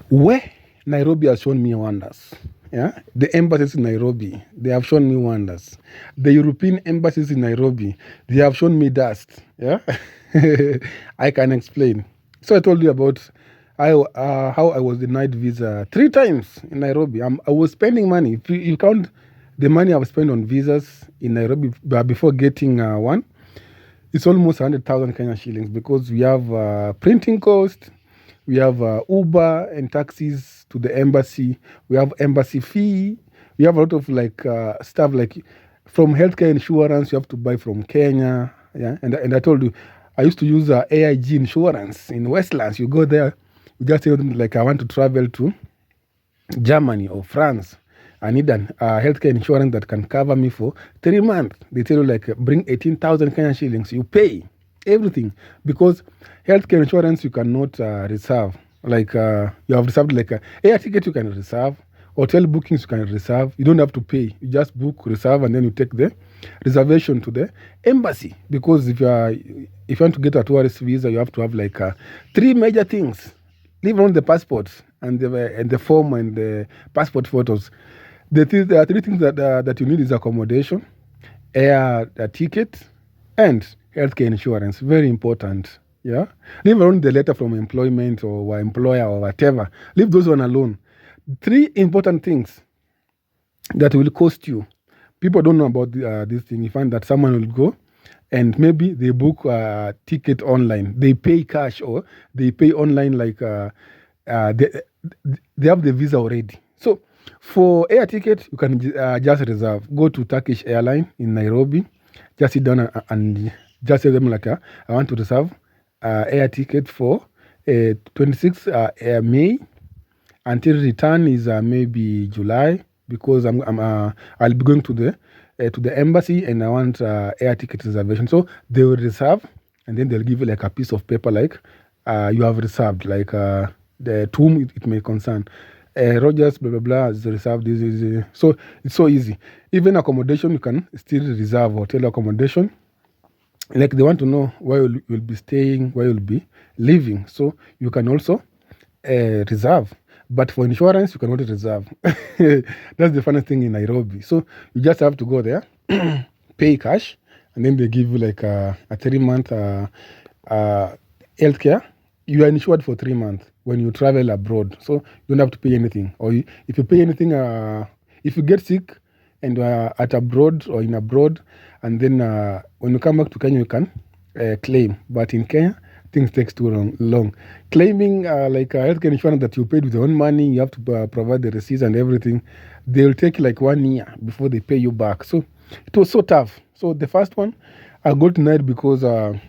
Where Nairobi has shown me wonders. Yeah, the embassies in Nairobi, they have shown me wonders. The European embassies in Nairobi, they have shown me dust. Yeah, I can explain. So I told you about how I was denied visa 3 times in Nairobi. I was spending money. If you count the money I've spent on visas in Nairobi before getting one, it's almost 100,000 Kenya shillings because we have printing cost, we have Uber and taxis to the embassy, we have embassy fee, we have a lot of like stuff like from healthcare insurance you have to buy from Kenya. Yeah, and I told you I used to use AIG insurance in Westlands. You go there, you just tell them like I want to travel to Germany or France. I need an healthcare insurance that can cover me for 3 months. They tell you like bring 18,000 Kenyan shillings. You pay everything because healthcare insurance you cannot reserve. Like you have reserved like air ticket you can reserve, hotel bookings you can reserve. You don't have to pay. You just book, reserve, and then you take the reservation to the embassy. Because if you want to get a tourist visa, you have to have like 3 major things. Leave alone the passport and the form and the passport photos. There are 3 things that you need is accommodation, air ticket, and healthcare insurance. Very important. Yeah. Leave alone the letter from employment or employer or whatever. Leave those one alone. 3 important things that will cost you. People don't know about this thing. You find that someone will go and maybe they book a ticket online. They pay cash or they pay online like they have the visa already. So for air ticket, you can just reserve. Go to Turkish airline in Nairobi. Just sit down and just tell them like, I want to reserve air ticket for 26 May until return is maybe July because I'll be going to the embassy and I want air ticket reservation. So they will reserve and then they'll give you like a piece of paper like you have reserved, like the to whom it may concern. Rogers, blah, blah, blah, is reserved. This is so it's so easy. Even accommodation, you can still reserve hotel accommodation. Like they want to know where you'll be staying, where you'll be living. So you can also reserve. But for insurance, you cannot reserve. That's the funny thing in Nairobi. So you just have to go there, pay cash, and then they give you like a 3-month healthcare. You are insured for 3 months when you travel abroad. So you don't have to pay anything. Or if you pay anything, if you get sick and at abroad or in abroad, and then when you come back to Kenya, you can claim. But in Kenya, things takes too long. Claiming like healthcare insurance that you paid with your own money, you have to provide the receipts and everything. They'll take like 1 year before they pay you back. So it was so tough. So the first one, I got denied because I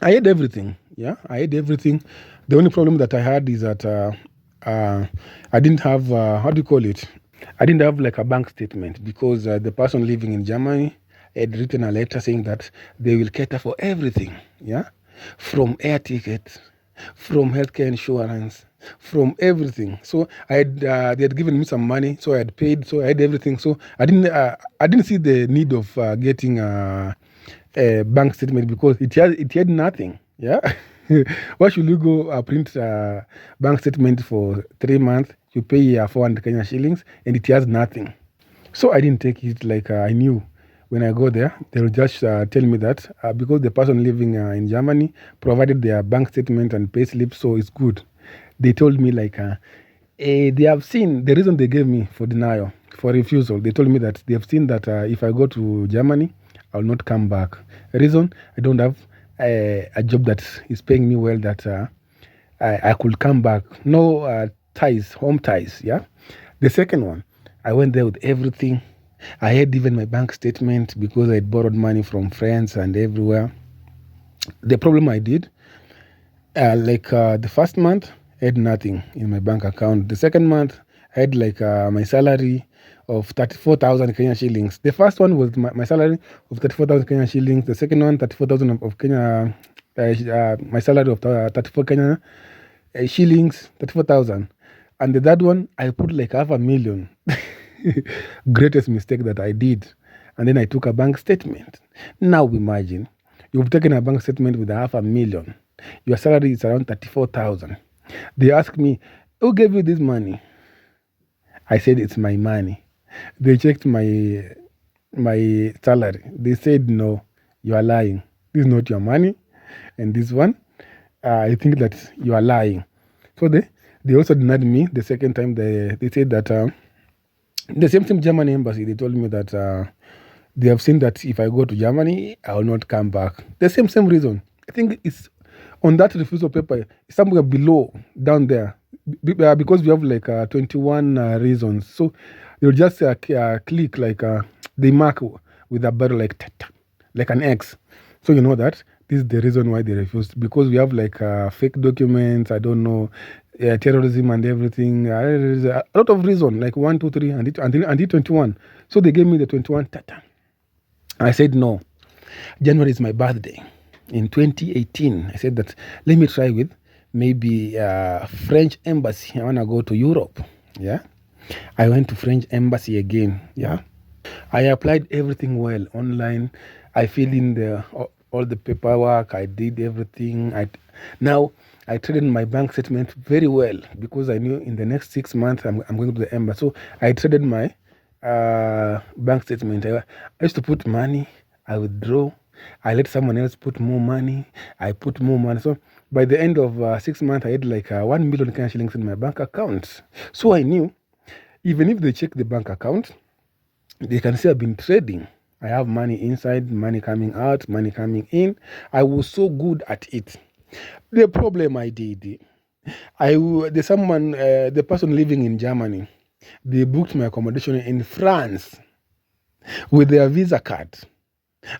had everything. Yeah, I had everything. The only problem that I had is that I didn't have, how do you call it? I didn't have like a bank statement because the person living in Germany had written a letter saying that they will cater for everything. Yeah, from air tickets, from healthcare insurance, from everything. So they had given me some money, so I had paid, so I had everything. So I didn't see the need of getting a bank statement because it had nothing. Yeah. Why should you go print a bank statement for 3 months? You pay 400 Kenya shillings and it has nothing. So I didn't take it like I knew. When I go there, they'll just tell me that because the person living in Germany provided their bank statement and pay slip, so it's good. They told me like they have seen the reason they gave me for denial, for refusal. They told me that they have seen that if I go to Germany, I'll not come back. Reason, I don't have a job that is paying me well that I could come back. No ties, home ties. Yeah. The second one, I went there with everything. I had even my bank statement because I had borrowed money from friends and everywhere. The problem I did, the first month, I had nothing in my bank account. The second month, I had like my salary of 34,000 Kenya shillings. The first one was my salary of 34,000 Kenya shillings. The second one, 34,000 of Kenya, my salary of 34 Kenya shillings, 34,000. And the third one, I put like 500,000. Greatest mistake that I did. And then I took a bank statement. Now imagine, you've taken a bank statement with 500,000. Your salary is around 34,000. They ask me, Who gave you this money? I said, it's my money. They checked my salary. They said, no, you are lying. This is not your money. And this one, I think that you are lying. So they also denied me the second time. They said that the same German embassy, they told me that they have seen that if I go to Germany, I will not come back. The same reason. I think it's on that refusal paper, somewhere below, down there, because we have like 21 reasons. So they'll just click like they mark with a barrel like an X. So you know that this is the reason why they refused, because we have like fake documents. I don't know, terrorism and everything. There's a lot of reason, like 1, 2, 3, until 21. So they gave me the 21. I said no. January is my birthday. In 2018, I said that let me try with maybe French embassy. I want to go to Europe. Yeah. I went to French embassy again. Yeah. I applied everything well online. I filled in all the paperwork. I did everything. Now I traded my bank statement very well, because I knew in the next 6 months I'm going to the embassy. So I traded my bank statement. I used to put money, I withdraw, I let someone else put more money, I put more money. So by the end of 6 months, I had like 1 million Kenya shillings in my bank account. So I knew, even if they check the bank account, they can say I've been trading. I have money inside, money coming out, money coming in. I was so good at it. The problem I did, the person living in Germany, they booked my accommodation in France with their Visa card.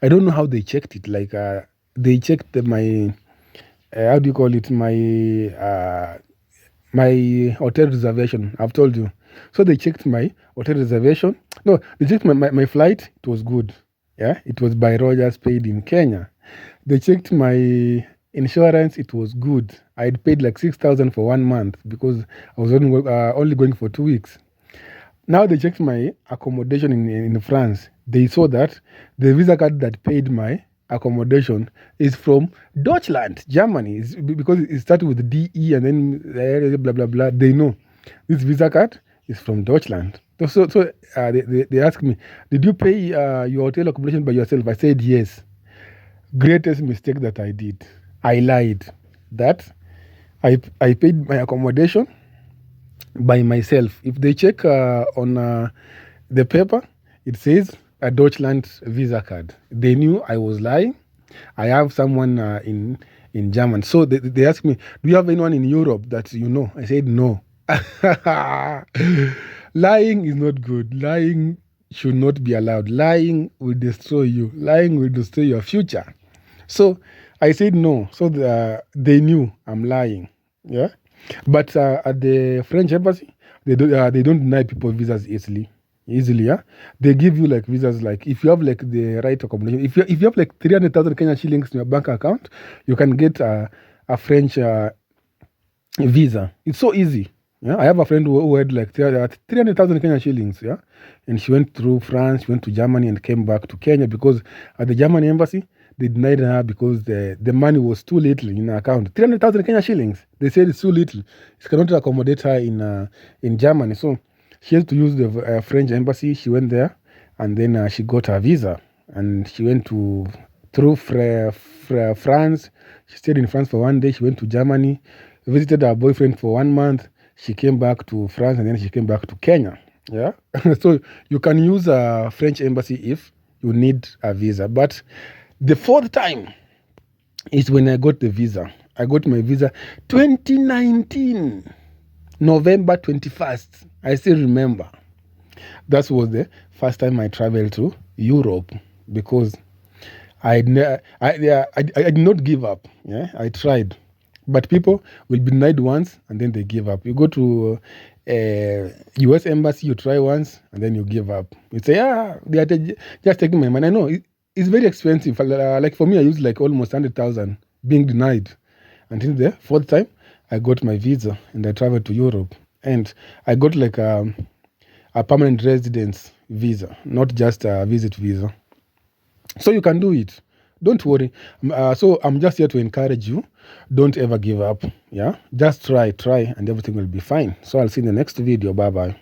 I don't know how they checked it. Like they checked my how do you call it, my hotel reservation. I've told you. So they checked my hotel reservation. No, they checked my flight. It was good. Yeah, it was by Rogers, paid in Kenya. They checked my insurance. It was good. I had paid like 6,000 for 1 month, because I was only going for 2 weeks. Now they checked my accommodation in France. They saw that the Visa card that paid my accommodation is from Deutschland, Germany. Because it started with DE and then blah, blah, blah. They know this Visa card is from Deutschland. So they asked me, did you pay your hotel accommodation by yourself? I said yes. Greatest mistake that I did. I lied. That I paid my accommodation by myself. If they check on the paper, it says a Deutschland Visa card. They knew I was lying. I have someone in German. So they asked me, do you have anyone in Europe that you know? I said no. Lying is not good. Lying should not be allowed. Lying will destroy you. Lying will destroy your future. So I said no. So they knew I'm lying. Yeah. But at the French embassy, they don't deny people visas easily. Yeah. They give you like visas, like if you have like the right accommodation. If you have like 300,000 Kenya shillings in your bank account, you can get a French visa. It's so easy. Yeah, I have a friend who had like 300,000 Kenya shillings. Yeah, and she went through France, went to Germany, and came back to Kenya, because at the German embassy they denied her because the money was too little in her account. 300,000 Kenya shillings. They said it's too little. It cannot accommodate her in Germany. So she had to use the French embassy. She went there, and then she got her visa, and she went through France. She stayed in France for 1 day. She went to Germany, visited her boyfriend for 1 month. She came back to France, and then she came back to Kenya. Yeah. So you can use a French embassy if you need a visa. But the fourth time is when I got the visa. I got my visa 2019, November 21st. I still remember. That was the first time I traveled to Europe, because I did not give up. Yeah, I tried. But people will be denied once, and then they give up. You go to US embassy, you try once, and then you give up. You say, they are just taking my money. I know it's very expensive. Like for me, I used like almost 100,000 being denied. Until the fourth time, I got my visa, and I traveled to Europe. And I got like a permanent residence visa, not just a visit visa. So you can do it. Don't worry. So I'm just here to encourage you. Don't ever give up. Yeah, just try, and everything will be fine. So I'll see you in the next video. Bye bye.